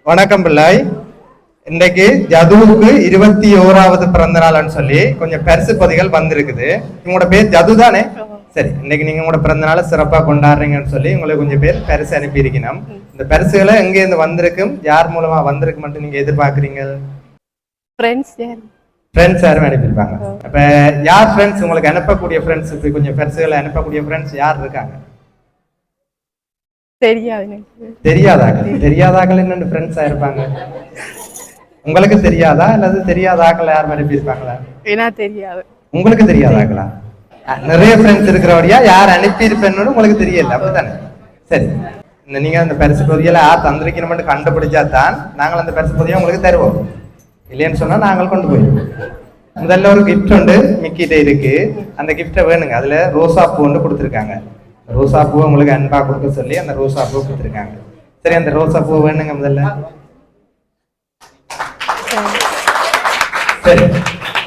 வணக்கம் பிள்ளாய். இன்றைக்கு ஜதுவுக்கு 21வது பிறந்த நாள்னு சொல்லி கொஞ்சம் பரிசு பொதிகள் வந்திருக்குது. உங்களோட பேர் ஜது தானே? சரி, இன்னைக்கு நீங்க உங்களோட பிறந்த நாளை சிறப்பா கொண்டாடுறீங்கன்னு சொல்லி உங்களுக்கு கொஞ்சம் பேர் பரிசு அனுப்பி இருக்கணும். இந்த பரிசுகளை எங்க இருந்து வந்திருக்கும், யார் மூலமா வந்திருக்கு மட்டும் நீங்க எதிர்பார்க்குறீங்க? ஃப்ரெண்ட்ஸ் யாரும் அனுப்பியிருப்பாங்க. அப்ப யார் ஃப்ரெண்ட்ஸ் உங்களுக்கு அனுப்பக்கூடிய ஃப்ரெண்ட்ஸ், கொஞ்சம் பரிசுகளை அனுப்பக்கூடிய ஃப்ரெண்ட்ஸ் யார் இருக்காங்க? தெரியாதாக்கள் என்னென்ன ஃப்ரெண்ட்ஸா இருப்பாங்க? உங்களுக்கு தெரியாதா அல்லது தெரியாதாக்கள் யாரும் அனுப்பியிருப்பாங்களா? தெரியாது. உங்களுக்கு தெரியாதாக்களா? நிறைய ஃப்ரெண்ட்ஸ் இருக்கிறவரையா யார் அனுப்பியிருப்பேன்னு உங்களுக்கு தெரியல, அப்படித்தானே? சரி, நீங்க அந்த பரிசு பொதியில யார் தந்திருக்கணும் மட்டும் கண்டுபிடிச்சா தான் நாங்கள் அந்த பரிசு பொதியை உங்களுக்கு தருவோம். இல்லைன்னு சொன்னா நாங்கள் கொண்டு போயிருவோம். முதல்ல ஒரு கிஃப்ட் உண்டு மிக்கிட்ட இருக்கு. அந்த கிஃப்டை வேணுங்க. அதுல ரோசா பூ ஒன்று கொடுத்துருக்காங்க. ரோசா பூவை உங்களுக்கு அன்பா கொடுக்க சொல்லி அந்த ரோசா பூ கொடுத்துருக்காங்க. சரி, அந்த ரோசா பூ வேணுங்க முதல்ல. சரி,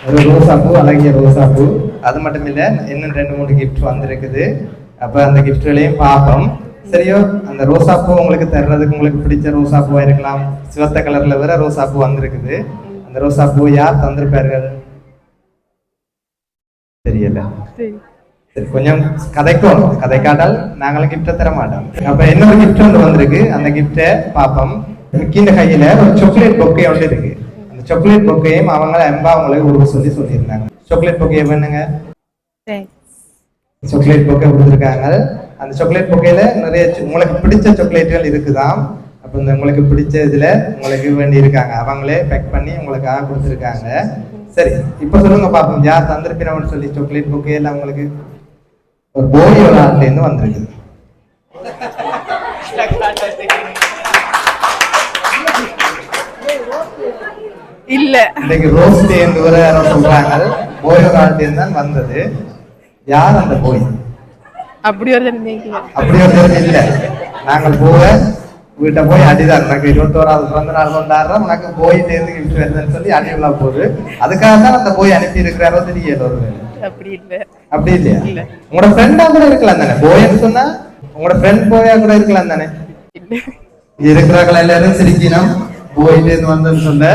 ஒரு ரோசா பூ, அழகிய ரோசா பூ. அது மட்டும் இல்ல, இன்னும் 2-3 கிஃப்ட் வந்திருக்குது. அப்ப அந்த கிஃப்ட்களையும் பார்ப்போம். சரியோ? அந்த ரோசா பூ உங்களுக்கு தர்றதுக்கு உங்களுக்கு பிடிச்ச ரோசா பூவா இருக்கலாம். சிவத்த கலர்ல வேற ரோசா பூ வந்திருக்குது. அந்த ரோசா பூ யார் தந்திருப்பார்கள் தெரியல. கொஞ்சம் கதைக்கும், கதை காட்டால் நாங்களும் கிஃப்ட தர மாட்டோம். அப்ப இன்னொரு கிஃப்ட் ஒன்று வந்திருக்கு. அந்த கிஃப்ட பாப்போம். மிக்கின்ற கையில ஒரு சாக்லேட் பொக்கே ஒன்று இருக்கு. அந்த சாக்லேட் பொக்கையும் அவங்கள அன்பா அவங்களுக்கு ஒரு சொல்லியிருந்தாங்க. சாக்லேட் பொக்கே வேணுங்க. சாக்லேட் பொக்கே கொடுத்துருக்காங்க. அந்த சாக்லேட் பொக்கையில நிறைய உங்களுக்கு பிடிச்ச சாக்லேட்டுகள் இருக்குதான். அப்ப இந்த உங்களுக்கு பிடிச்ச இதுல உங்களுக்கு வேண்டி இருக்காங்க. அவங்களே பேக் பண்ணி உங்களுக்காக கொடுத்துருக்காங்க. சரி, இப்ப சொல்லுங்க பாப்போம், யார் தந்திருப்பினவன்னு சொல்லி சாக்லேட் பொக்கையில உங்களுக்கு ஒரு போலியோ நாட்டில இருந்து வந்திருக்கு. இல்ல, இன்னைக்கு ரோஸ் டே என்று வர சொல்றாங்க. போலியோ நாட்டில இருந்து தான் வந்தது. யார் அந்த போய்? அப்படி ஒரு இல்ல. நாங்கள் போக வீட்டை போய் அடிதான். எனக்கு 21வது பிறந்த நாள் கொண்டாடுறோம், உனக்கு போயிட்டு இருந்து கிஃப்ட் வருதுன்னு சொல்லி அடிவுலா போகுது. அதுக்காக தான் அந்த போய் அனுப்பி இருக்கிறாரோ தெரியல. ஒரு அப்படி இல்லையா? உங்களோட ஃப்ரெண்டா கூட இருக்கலாம் தானே? போயன்னு சொன்னா உங்களோட ஃப்ரெண்ட் போயா கூட இருக்கலாம் தானே? இருக்கிறாங்களா எல்லாரும் சிரிக்கணும். போயிட்டு இருந்து வந்தேன்னு சொன்ன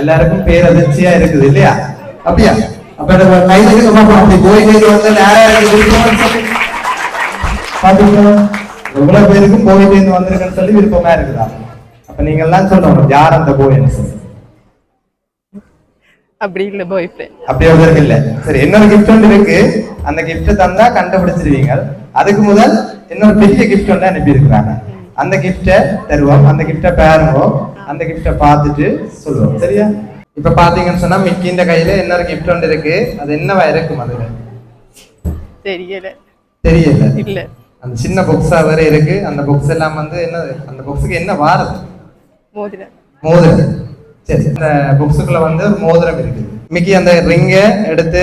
எல்லாருக்கும் பேர் அதிர்ச்சியா இருக்குது இல்லையா? அப்படியா? அப்ப கையில இருக்க பாப்போம். அப்படி போயிட்டு வந்து பாத்தீங்களா? எவ்வளவு பேருக்கும் போயிட்டு இருந்து வந்திருக்குன்னு சொல்லி விருப்பமா இருக்குதா? அப்ப நீங்க எல்லாம் சொல்லணும் யார் அந்த போய்ன்னு சொல்லி. அப்படி இல்ல, பாய் ஃப்ரெண்ட். அப்படி ஒரு இல்ல. சரி, இன்னொரு கிஃப்ட் ஒன்று இருக்கு. அந்த கிஃப்ட் தந்தா கண்டுபிடிச்சிருவீங்க. அதுக்கு முதல் இன்னொரு பெரிய கிஃப்ட் ஒன்று அனுப்பி இருக்கிறாங்க. அந்த கிஃப்ட தருவோம். அந்த கிஃப்ட பாருங்க. அந்த கிஃப்ட பார்த்துட்டு சொல்லுவோம். சரியா? இப்ப பாத்தீங்கன்னு சொன்னா மிக்கின்ற கையில இன்னொரு கிஃப்ட் ஒன்று இருக்கு. அது என்னவா இருக்கும்? அதுல தெரியல. இல்ல, அந்த சின்ன பாக்ஸா வேற இருக்கு. அந்த பாக்ஸ் எல்லாம் வந்து என்னது? அந்த பாக்ஸுக்கு என்ன வாரது? மோதிரம். சரி, அந்த பாக்ஸுக்குள்ள வந்து ஒரு மோதிரம் இருக்கு. மிக்கி அந்த ரிங்க எடுத்து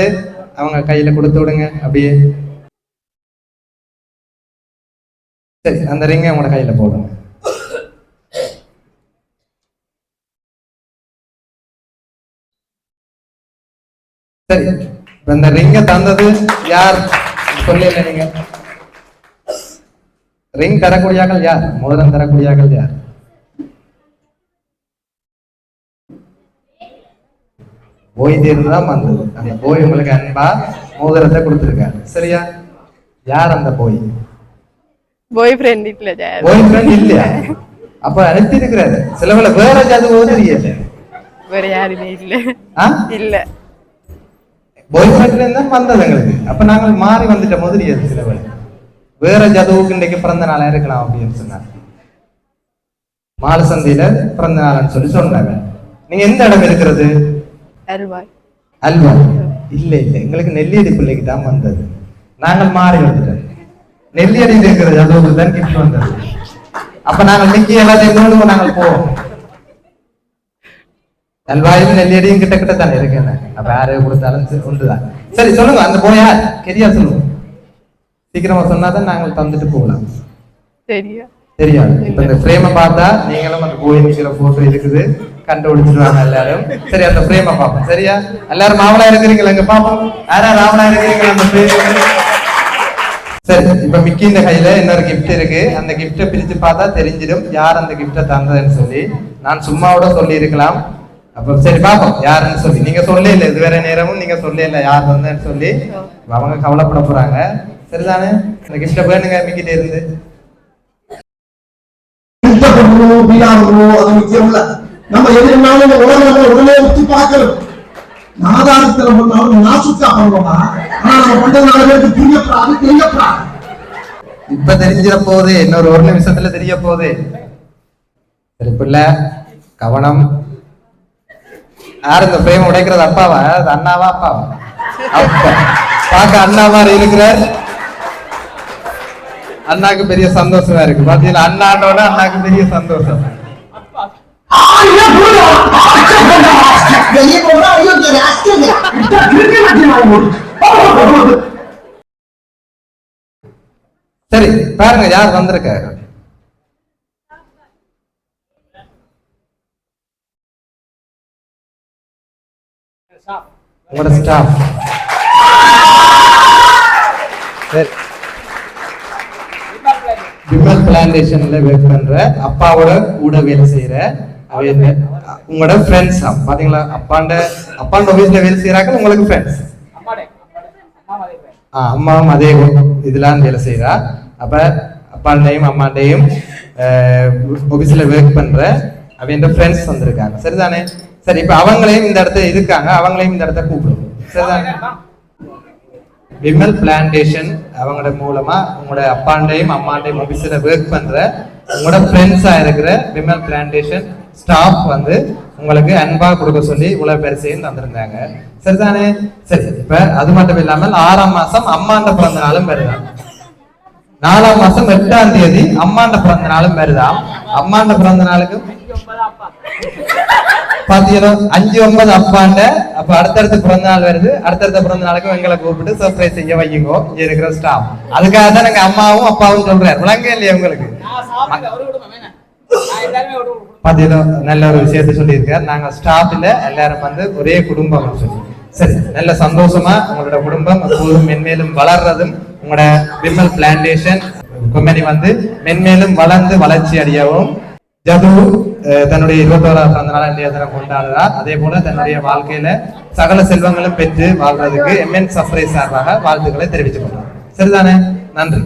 அவங்க கையில கொடுத்து விடுங்க அப்படியே. சரி, அந்த ரிங்க உங்களோட கையில போடுங்க. சரி, இந்த ரிங்க தந்தது யார் சொல்லல? நீங்க ரிங் தரக்கூடியாக்கள் யார்? மோதிரம் தரக்கூடியாக்கள் யார்? போய் தேர்ந்துதான் வந்தது. அந்த போய் உங்களுக்கு அன்பா மோதிரத்தை கொடுத்திருக்காரு. சரியா? யார் அந்த போய்? பாய் ஃப்ரெண்ட் இல்ல. பாய் ஃப்ரெண்ட் இல்லையா? அப்ப அனுப்பி இருக்கிறாரு. சிலவள வேற ஜாதி ஓதுறியல. வேற யாருமே இல்ல. இல்ல, பாய் ஃப்ரெண்ட்ல இருந்தா வந்தது எங்களுக்கு. அப்ப நாங்கள் மாறி வந்துட்ட முதலியது. சிலவள வேற ஜதுவுக்கு இன்றைக்கு பிறந்த நாளா இருக்கலாம் அப்படின்னு சொன்னாங்க. மாலை சந்தையில பிறந்த நாள்னு சொல்லி சொன்னாங்க. நீங்க எந்த இடம் இருக்கிறது? அல்வாய். இல்ல, எங்களுக்கு நெல்லியடி பிள்ளைக்கு தான் வந்தது. நாங்கள் மாறி வந்துட்டோம். நெல்லியடியில் இருக்கிற ஜதுவுக்கு தான் கிஃப்ட் வந்தது. அப்ப நாங்கள் நிக்கி எல்லாத்தையும் நாங்கள் போவோம். நல்வாயும் நெல்லியடியும் கிட்ட கிட்ட தானே இருக்கேன். அப்ப யாரு கொடுத்தாலும் உண்டுதான். சரி சொல்லுங்க, அந்த போய் யார் கெரியா சொல்லுங்க. சீக்கிரமா சொன்னாதான் நாங்கள் தந்துட்டு போகலாம். தெரியாது. இப்ப இந்த பிரேம பார்த்தா நீங்களும் அந்த போய் நிக்கிற போட்டோ இருக்குது கண்டுபிடிச்சிருவாங்க எல்லாரும். சரி, அந்த பிரேம பார்ப்போம். சரியா? எல்லாரும் மாவளா இருக்கிறீங்களா? இங்க பாப்போம் யாரா ராவணா இருக்கிறீங்களா? அந்த பிரேம. சரி, இப்ப மிக்கின்ற கையில இன்னொரு கிஃப்ட் இருக்கு. அந்த கிஃப்டை பிரிச்சு பார்த்தா தெரிஞ்சிடும் யார் அந்த கிஃப்டை தந்ததுன்னு சொல்லி. நான் சும்மாவோட சொல்லி இருக்கலாம். அப்ப சரி பாப்போம் யாருன்னு சொல்லி. நீங்க சொல்ல இல்ல இதுவரை நேரமும் நீங்க சொல்ல இல்ல யார் வந்தேன்னு சொல்லி. அவங்க கவலைப்பட போறாங்க. சரிதானே? அந்த கிஃப்டை வேணுங்க மிக்கிட்ட இருந்து. நம்ம எதிர்னாலும் உலகங்களை உடனே ஒத்து பார்க்கணும். நாதாரத்துல பண்ணாலும் நாசுக்கா பண்ணுவோமா? ஆனா நம்ம பண்றது 4 பேருக்கு புரியப்படாது, தெரியப்படாது. இப்ப தெரிஞ்சிட போகுது, இன்னொரு 1 நிமிஷத்துல தெரிய போகுது. சரி பிள்ளை கவனம். யார் இந்த பிரேம உடைக்கிறது? அப்பாவா? அது அண்ணாவா அப்பாவா? அப்பா பார்க்க அண்ணா மாதிரி இருக்கிறார். அண்ணாக்கு பெரிய சந்தோஷமா இருக்கு. பாத்தீங்களா? அண்ணாட்டோட அண்ணாக்கு பெரிய சந்தோஷம். சரி பாருங்க யார் வந்திருக்காரு. உங்களோட ஸ்டாஃப். சரி, விமல் பிளான்டேஷன்ல ஒர்க் பண்ற அப்பாவோட கூட வேலை செய்யற உங்களோட ஃப்ரெண்ட்ஸ் பாத்தீங்களா? அப்பாண்ட ஆபீஸ்ல வேலை செய்யறாங்க உங்களுக்கு ஃப்ரெண்ட்ஸ். அம்மாவும் அதே இதெல்லாம் வேலை செய்யறா. அப்ப அப்பாண்டையும் அம்மாண்டையும் ஆபீஸ்ல ஒர்க் பண்ற அவன் ஃப்ரெண்ட்ஸ் வந்திருக்காங்க. சரிதானே? சரி, இப்ப அவங்களையும் இந்த இடத்துல இருக்காங்க, அவங்களையும் இந்த இடத்த கூப்பிடுவோம். சரிதானே? விமல் பிளான்டேஷன் அவங்களோட மூலமா உங்களோட அப்பாண்டையும் அம்மாண்டையும் ஆபீஸ்ல ஒர்க் பண்ற உங்களோட ஃப்ரெண்ட்ஸா இருக்கிற விமல் பிளான்டேஷன் ஸ்டாஃப் வந்து உங்களுக்கு அன்பா கொடுக்க சொல்லி இவ்வளவு பேர் சேர்ந்து வந்திருந்தாங்க. சரிதானே? சரி, இப்ப அது மட்டும் இல்லாமல் 6ஆம் மாசம் அம்மாண்ட பிறந்த நாளும் வருதாம். 4ஆம் மாசம் 8ஆம் தேதி அம்மாண்ட பிறந்த நாளும் வருதாம். அம்மாண்ட பிறந்த நாளுக்கு பாத்தீங்கன்னா 5, 9 அப்பாண்ட. அப்ப அடுத்தடுத்து பிறந்த நாள் வருது. அடுத்தடுத்த பிறந்த நாளுக்கு எங்களை கூப்பிட்டு சர்ப்ரைஸ் செய்ய வையுங்க இங்க இருக்கிற ஸ்டாஃப். அதுக்காக தான் நாங்க அம்மாவும் அப்பாவும் சொல்றாரு. விளங்க இல்லையா உங்களுக்கு? பாத்தீங்கன்னா நல்ல ஒரு விஷயத்த சொல்லியிருக்காரு. நாங்க ஸ்டாஃப்ல எல்லாரும் வந்து ஒரே குடும்பம் சொல்லி. சரி, நல்ல சந்தோஷமா உங்களோட குடும்பம் எப்போதும் மென்மேலும் வளர்றதும் உங்களோட விமல் பிளான்டேஷன் கம்பெனி வந்து மென்மேலும் வளர்ந்து வளர்ச்சி அடையவும் ஜது தன்னுடைய 21ஆம் பிறந்த நாள் இன்றைய தினம் கொண்டாடுறார். அதே போல தன்னுடைய வாழ்க்கையில சகல செல்வங்களும் பெற்று வாழ்றதுக்கு எம்என் சர்ப்ரைஸ் சார்பாக வாழ்த்துக்களை தெரிவித்துக் கொள்றார். சரிதானே? நன்றி.